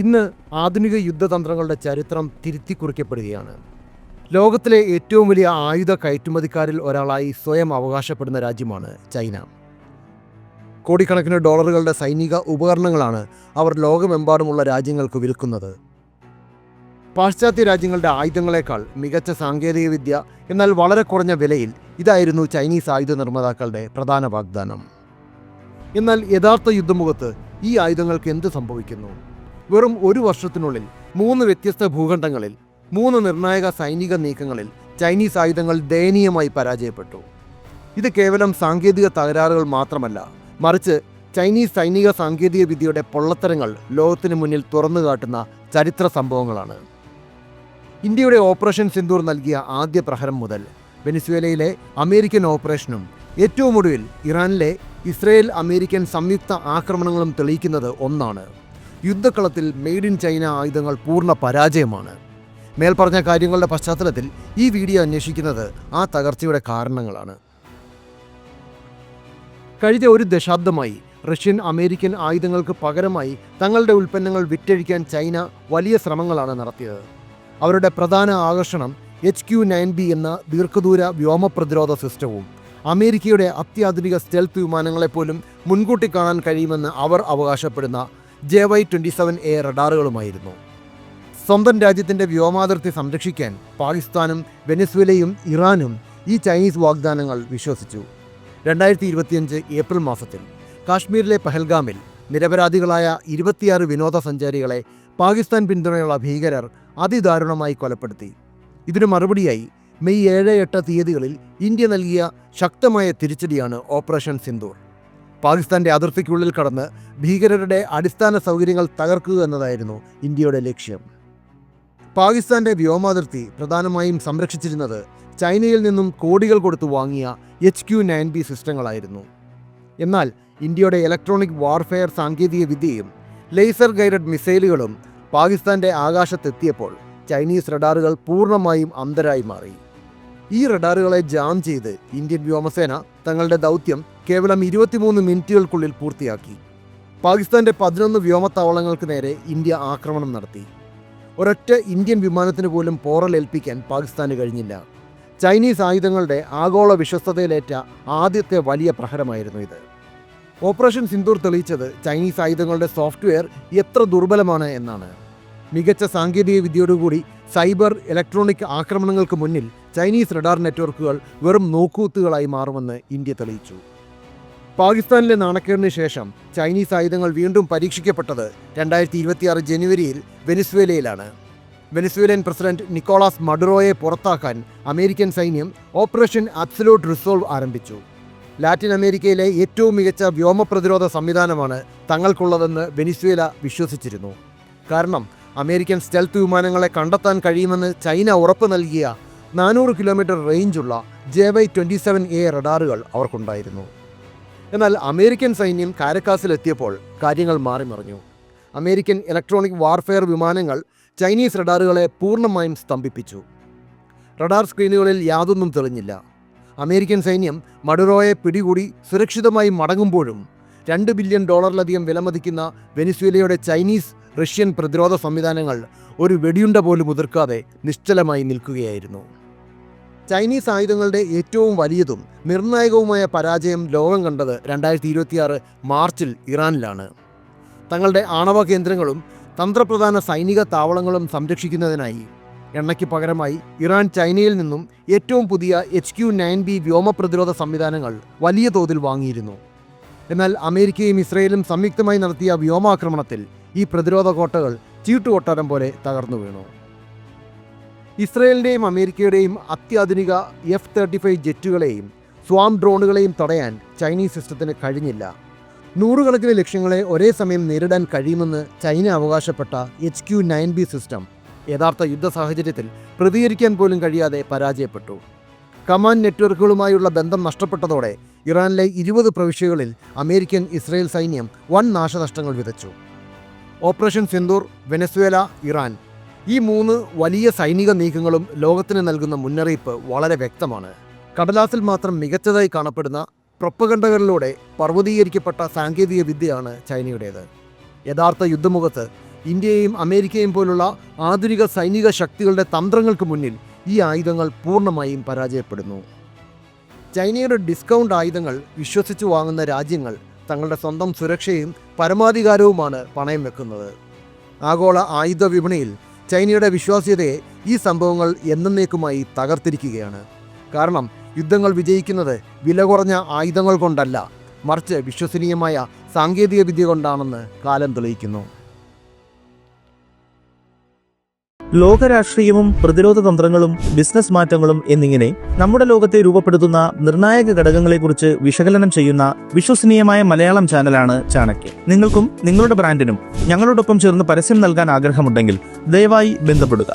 ഇന്ന് ആധുനിക യുദ്ധതന്ത്രങ്ങളുടെ ചരിത്രം തിരുത്തിക്കുറിക്കപ്പെടുകയാണ്. ലോകത്തിലെ ഏറ്റവും വലിയ ആയുധ കയറ്റുമതിക്കാരിൽ ഒരാളായി സ്വയം അവകാശപ്പെടുന്ന രാജ്യമാണ് ചൈന. കോടിക്കണക്കിന് ഡോളറുകളുടെ സൈനിക ഉപകരണങ്ങളാണ് അവർ ലോകമെമ്പാടുമുള്ള രാജ്യങ്ങൾക്ക് വിൽക്കുന്നത്. പാശ്ചാത്യ രാജ്യങ്ങളുടെ ആയുധങ്ങളെക്കാൾ മികച്ച സാങ്കേതികവിദ്യ, എന്നാൽ വളരെ കുറഞ്ഞ വിലയിൽ ഇതായിരുന്നു ചൈനീസ് ആയുധ നിർമ്മാതാക്കളുടെ പ്രധാന വാഗ്ദാനം. എന്നാൽ യഥാർത്ഥ യുദ്ധമുഖത്ത് ഈ ആയുധങ്ങൾക്ക് എന്ത് സംഭവിക്കുന്നു? വെറും ഒരു വർഷത്തിനുള്ളിൽ 3 വ്യത്യസ്ത ഭൂഖണ്ഡങ്ങളിൽ 3 നിർണായക സൈനിക നീക്കങ്ങളിൽ ചൈനീസ് ആയുധങ്ങൾ ദയനീയമായി പരാജയപ്പെട്ടു. ഇത് കേവലം സാങ്കേതിക തകരാറുകൾ മാത്രമല്ല, മറിച്ച് ചൈനീസ് സൈനിക സാങ്കേതിക വിദ്യയുടെ പൊള്ളത്തരങ്ങൾ ലോകത്തിന് മുന്നിൽ തുറന്നു കാട്ടുന്ന ചരിത്ര സംഭവങ്ങളാണ്. ഇന്ത്യയുടെ ഓപ്പറേഷൻ സിന്ദൂർ നൽകിയ ആദ്യ പ്രഹരം മുതൽ വെനിസ്വേലയിലെ അമേരിക്കൻ ഓപ്പറേഷനും ഏറ്റവും ഒടുവിൽ ഇറാനിലെ ഇസ്രയേൽ അമേരിക്കൻ സംയുക്ത ആക്രമണങ്ങളും തെളിയിക്കുന്നത് ഒന്നാണ്: യുദ്ധക്കളത്തിൽ മെയ്ഡ് ഇൻ ചൈന ആയുധങ്ങൾ പൂർണ്ണ പരാജയമാണ്. മേൽപ്പറഞ്ഞ കാര്യങ്ങളുടെ പശ്ചാത്തലത്തിൽ ഈ വീഡിയോ അന്വേഷിക്കുന്നത് ആ തകർച്ചയുടെ കാരണങ്ങളാണ്. കഴിഞ്ഞ ഒരു ദശാബ്ദമായി റഷ്യൻ അമേരിക്കൻ ആയുധങ്ങൾക്ക് പകരമായി തങ്ങളുടെ ഉൽപ്പന്നങ്ങൾ വിറ്റഴിക്കാൻ ചൈന വലിയ ശ്രമങ്ങളാണ് നടത്തിയത്. അവരുടെ പ്രധാന ആകർഷണം HQ-9B എന്ന ദീർഘദൂര വ്യോമ പ്രതിരോധ സിസ്റ്റവും അമേരിക്കയുടെ അത്യാധുനിക സ്റ്റെൽത്ത് വിമാനങ്ങളെപ്പോലും മുൻകൂട്ടി കാണാൻ കഴിയുമെന്ന് അവർ അവകാശപ്പെടുന്ന JY-27A റഡാറുകളുമായിരുന്നു. സ്വന്തം രാജ്യത്തിൻ്റെ വ്യോമാതിർത്തി സംരക്ഷിക്കാൻ പാകിസ്ഥാനും വെനസ്വേലയും ഇറാനും ഈ ചൈനീസ് വാഗ്ദാനങ്ങൾ വിശ്വസിച്ചു. 2025 ഏപ്രിൽ മാസത്തിൽ കാശ്മീരിലെ പഹൽഗാമിൽ നിരപരാധികളായ 26 വിനോദസഞ്ചാരികളെ പാകിസ്ഥാൻ പിന്തുണയുള്ള ഭീകരർ അതിദാരുണമായി കൊലപ്പെടുത്തി. ഇതിനു മറുപടിയായി മെയ് 7-8 തീയതികളിൽ ഇന്ത്യ നൽകിയ ശക്തമായ തിരിച്ചടിയാണ് ഓപ്പറേഷൻ സിന്ദൂർ. പാകിസ്ഥാൻ്റെ അതിർത്തിക്കുള്ളിൽ കടന്ന് ഭീകരരുടെ അടിസ്ഥാന സൗകര്യങ്ങൾ തകർക്കുക എന്നതായിരുന്നു ഇന്ത്യയുടെ ലക്ഷ്യം. പാകിസ്ഥാൻ്റെ വ്യോമാതിർത്തി പ്രധാനമായും സംരക്ഷിച്ചിരുന്നത് ചൈനയിൽ നിന്നും കോടികൾ കൊടുത്തു വാങ്ങിയ HQ-9B സിസ്റ്റങ്ങളായിരുന്നു. എന്നാൽ ഇന്ത്യയുടെ ഇലക്ട്രോണിക് വാർഫെയർ സാങ്കേതിക വിദ്യയും ലേസർ ഗൈഡഡ് മിസൈലുകളും പാകിസ്ഥാൻ്റെ ആകാശത്തെത്തിയപ്പോൾ ചൈനീസ് റഡാറുകൾ പൂർണ്ണമായും അന്ധരായി മാറി. ഈ റഡാറുകളെ ജാം ചെയ്ത് ഇന്ത്യൻ വ്യോമസേന തങ്ങളുടെ ദൗത്യം കേവലം 23 മിനിറ്റുകൾക്കുള്ളിൽ പൂർത്തിയാക്കി. പാകിസ്ഥാൻ്റെ 11 വ്യോമത്താവളങ്ങൾക്ക് നേരെ ഇന്ത്യ ആക്രമണം നടത്തി. ഒരൊറ്റ ഇന്ത്യൻ വിമാനത്തിന് പോലും പോറലേൽപ്പിക്കാൻ പാകിസ്ഥാന് കഴിഞ്ഞില്ല. ചൈനീസ് ആയുധങ്ങളുടെ ആഗോള വിശ്വസ്തതയിലേറ്റ ആദ്യത്തെ വലിയ പ്രഹരമായിരുന്നു ഇത്. ഓപ്പറേഷൻ സിന്ദൂർ തെളിയിച്ചത് ചൈനീസ് ആയുധങ്ങളുടെ സോഫ്റ്റ്വെയർ എത്ര ദുർബലമാണ് എന്നാണ്. മികച്ച സാങ്കേതിക വിദ്യയോടുകൂടി സൈബർ ഇലക്ട്രോണിക് ആക്രമണങ്ങൾക്ക് മുന്നിൽ ചൈനീസ് റഡാർ നെറ്റ്വർക്കുകൾ വെറും നോക്കൂത്തുകളായി മാറുമെന്ന് ഇന്ത്യ തെളിയിച്ചു. പാകിസ്ഥാനിലെ നാണക്കേടിന് ശേഷം ചൈനീസ് ആയുധങ്ങൾ വീണ്ടും പരീക്ഷിക്കപ്പെട്ടത് 2026 ജനുവരിയിൽ വെനിസ്വേലയിലാണ്. വെനിസ്വേലിയൻ പ്രസിഡന്റ് നിക്കോളാസ് മഡുറോയെ പുറത്താക്കാൻ അമേരിക്കൻ സൈന്യം ഓപ്പറേഷൻ അബ്സല്യൂട്ട് റിസോൾവ് ആരംഭിച്ചു. ലാറ്റിൻ അമേരിക്കയിലെ ഏറ്റവും മികച്ച വ്യോമ പ്രതിരോധ സംവിധാനമാണ് തങ്ങൾക്കുള്ളതെന്ന് വെനിസ്വേല വിശ്വസിച്ചിരുന്നു. കാരണം അമേരിക്കൻ സ്റ്റെൽത്ത് വിമാനങ്ങളെ കണ്ടെത്താൻ കഴിയുമെന്ന് ചൈന ഉറപ്പ് നൽകിയ 400 കിലോമീറ്റർ റേഞ്ചുള്ള JY-27A റഡാറുകൾ അവർക്കുണ്ടായിരുന്നു. എന്നാൽ അമേരിക്കൻ സൈന്യം കാരക്കാസിലെത്തിയപ്പോൾ കാര്യങ്ങൾ മാറിമറിഞ്ഞു. അമേരിക്കൻ ഇലക്ട്രോണിക് വാർഫെയർ വിമാനങ്ങൾ ചൈനീസ് റഡാറുകളെ പൂർണ്ണമായും സ്തംഭിപ്പിച്ചു. റഡാർ സ്ക്രീനുകളിൽ യാതൊന്നും തെളിഞ്ഞില്ല. അമേരിക്കൻ സൈന്യം മഡുറോയെ പിടികൂടി സുരക്ഷിതമായി മടങ്ങുമ്പോഴും $2 ബില്യൺ വിലമതിക്കുന്ന വെനിസ്വേലയുടെ ചൈനീസ് റഷ്യൻ പ്രതിരോധ സംവിധാനങ്ങൾ ഒരു വെടിയുണ്ട പോലും ഉതിർക്കാതെ നിശ്ചലമായി നിൽക്കുകയായിരുന്നു. ചൈനീസ് ആയുധങ്ങളുടെ ഏറ്റവും വലിയതും നിർണായകവുമായ പരാജയം ലോകം കണ്ടത് 2026 മാർച്ചിൽ ഇറാനിലാണ്. തങ്ങളുടെ ആണവ കേന്ദ്രങ്ങളും തന്ത്രപ്രധാന സൈനിക താവളങ്ങളും സംരക്ഷിക്കുന്നതിനായി എണ്ണയ്ക്ക് പകരമായി ഇറാൻ ചൈനയിൽ നിന്നും ഏറ്റവും പുതിയ HQ-9B വ്യോമ പ്രതിരോധ സംവിധാനങ്ങൾ വലിയ തോതിൽ വാങ്ങിയിരുന്നു. എന്നാൽ അമേരിക്കയും ഇസ്രയേലും സംയുക്തമായി നടത്തിയ വ്യോമാക്രമണത്തിൽ ഈ പ്രതിരോധ കോട്ടകൾ ചീട്ടുകൊട്ടാരം പോലെ തകർന്നു വീണു. ഇസ്രയേലിൻ്റെയും അമേരിക്കയുടെയും അത്യാധുനിക F-35 ജെറ്റുകളെയും സ്വാം ഡ്രോണുകളെയും തടയാൻ ചൈനീസ് സിസ്റ്റത്തിന് കഴിഞ്ഞില്ല. നൂറുകണക്കിന് ലക്ഷ്യങ്ങളെ ഒരേ സമയം നേരിടാൻ കഴിയുമെന്ന് ചൈന അവകാശപ്പെട്ട HQ-9B സിസ്റ്റം യഥാർത്ഥ യുദ്ധ സാഹചര്യത്തിൽ പ്രതികരിക്കാൻ പോലും കഴിയാതെ പരാജയപ്പെട്ടു. കമാൻഡ് നെറ്റ്വർക്കുകളുമായുള്ള ബന്ധം നഷ്ടപ്പെട്ടതോടെ ഇറാനിലെ 20 പ്രവിശ്യകളിൽ അമേരിക്കൻ ഇസ്രയേൽ സൈന്യം വൻ നാശനഷ്ടങ്ങൾ വിതച്ചു. ഓപ്പറേഷൻ സിന്ദൂർ, വെനസ്വേല, ഇറാൻ ഈ 3 വലിയ സൈനിക നീക്കങ്ങളും ലോകത്തിന് നൽകുന്ന മുന്നറിയിപ്പ് വളരെ വ്യക്തമാണ്. കടലാസിൽ മാത്രം മികച്ചതായി കാണപ്പെടുന്ന പ്രൊപ്പഗണ്ടകളിലൂടെ പർവ്വതീകരിക്കപ്പെട്ട സാങ്കേതിക വിദ്യയാണ് ചൈനയുടേത്. യഥാർത്ഥ യുദ്ധമുഖത്ത് ഇന്ത്യയെയും അമേരിക്കയും പോലുള്ള ആധുനിക സൈനിക ശക്തികളുടെ തന്ത്രങ്ങൾക്ക് മുന്നിൽ ഈ ആയുധങ്ങൾ പൂർണ്ണമായും പരാജയപ്പെടുന്നു. ചൈനയുടെ ഡിസ്കൗണ്ട് ആയുധങ്ങൾ വിശ്വസിച്ചു വാങ്ങുന്ന രാജ്യങ്ങൾ തങ്ങളുടെ സ്വന്തം സുരക്ഷയും പരമാധികാരവുമാണ് പണയം വെക്കുന്നത്. ആഗോള ആയുധ വിപണിയിൽ ചൈനയുടെ വിശ്വാസ്യതയെ ഈ സംഭവങ്ങൾ എന്നേക്കുമായി തകർത്തിരിക്കുകയാണ്. കാരണം യുദ്ധങ്ങൾ വിജയിക്കുന്നത് വില കുറഞ്ഞ ആയുധങ്ങൾ കൊണ്ടല്ല, മറിച്ച് വിശ്വസനീയമായ സാങ്കേതിക വിദ്യ കൊണ്ടാണെന്ന് കാലം തെളിയിക്കുന്നു. ലോകരാഷ്ട്രീയവും പ്രതിരോധ തന്ത്രങ്ങളും ബിസിനസ് മാറ്റങ്ങളും എന്നിങ്ങനെ നമ്മുടെ ലോകത്തെ രൂപപ്പെടുത്തുന്ന നിർണായക ഘടകങ്ങളെക്കുറിച്ച് വിശകലനം ചെയ്യുന്ന വിശ്വസനീയമായ മലയാളം ചാനലാണ് ചാണക്യ. നിങ്ങൾക്കും നിങ്ങളുടെ ബ്രാൻഡിനും ഞങ്ങളോടൊപ്പം ചേർന്ന് പരസ്യം നൽകാൻ ആഗ്രഹമുണ്ടെങ്കിൽ ദയവായി ബന്ധപ്പെടുക.